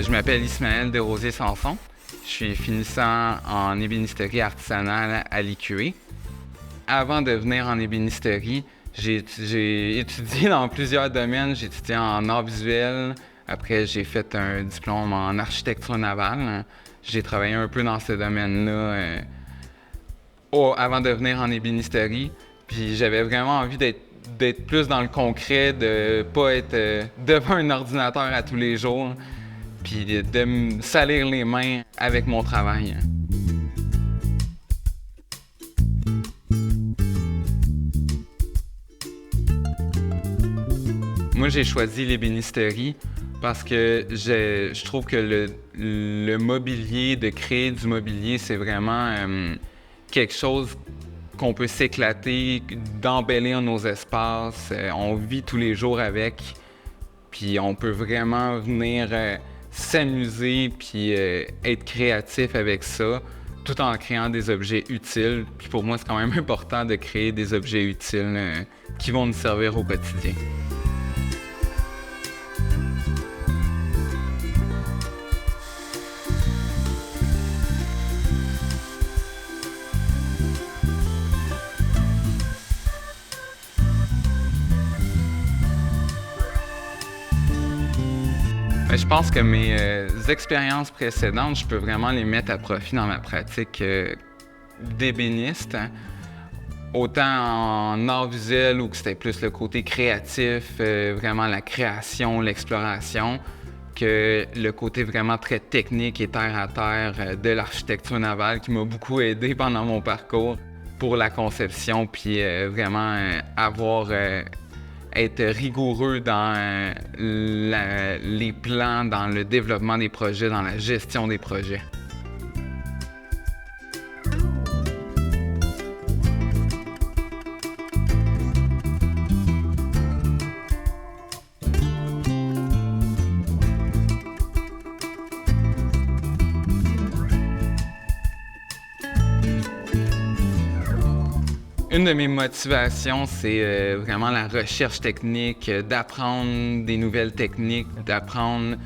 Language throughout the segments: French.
Je m'appelle Ismaël Desrosiers-Sanson. Je suis finissant en ébénisterie artisanale à l'IQE. Avant de venir en ébénisterie, j'ai étudié dans plusieurs domaines. J'ai étudié en arts visuels. Après, j'ai fait un diplôme en architecture navale. J'ai travaillé un peu dans ce domaine-là avant de venir en ébénisterie. Puis j'avais vraiment envie d'être plus dans le concret, de pas être devant un ordinateur à tous les jours, puis de me salir les mains avec mon travail. Moi, j'ai choisi l'ébénisterie parce que je trouve que le mobilier, de créer du mobilier, c'est vraiment quelque chose qu'on peut s'éclater, d'embellir nos espaces. On vit tous les jours avec, puis on peut vraiment venir s'amuser puis être créatif avec ça, tout en créant des objets utiles. Puis pour moi, c'est quand même important de créer des objets utiles qui vont nous servir au quotidien. Je pense que mes expériences précédentes, je peux vraiment les mettre à profit dans ma pratique d'ébéniste. Autant en art visuel, où c'était plus le côté créatif, vraiment la création, l'exploration, que le côté vraiment très technique et terre-à-terre de l'architecture navale qui m'a beaucoup aidé pendant mon parcours pour la conception, puis vraiment être rigoureux dans les plans, dans le développement des projets, dans la gestion des projets. Une de mes motivations, c'est vraiment la recherche technique, d'apprendre des nouvelles techniques, d'apprendre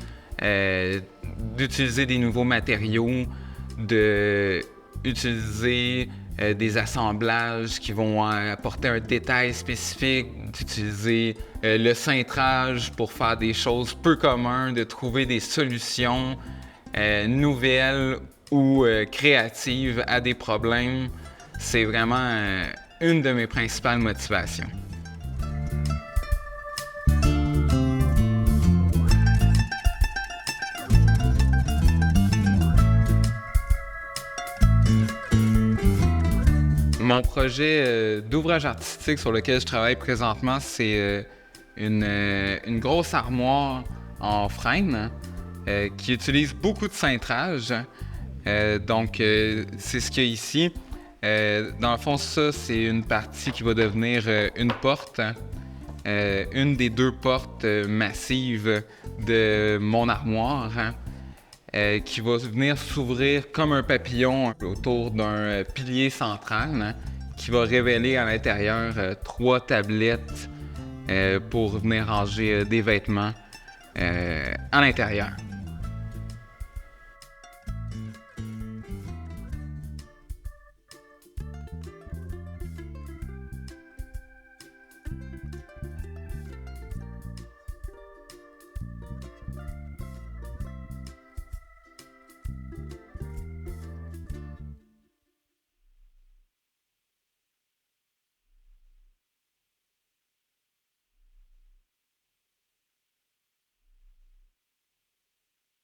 d'utiliser des nouveaux matériaux, d'utiliser des assemblages qui vont apporter un détail spécifique, d'utiliser le cintrage pour faire des choses peu communes, de trouver des solutions nouvelles ou créatives à des problèmes. C'est vraiment une de mes principales motivations. Mon projet d'ouvrage artistique sur lequel je travaille présentement, c'est une grosse armoire en frame qui utilise beaucoup de cintrage. Donc, c'est ce qu'il y a ici. Dans le fond, ça, c'est une partie qui va devenir une porte, une des deux portes massives de mon armoire, qui va venir s'ouvrir comme un papillon autour d'un pilier central, qui va révéler à l'intérieur 3 tablettes pour venir ranger des vêtements à l'intérieur.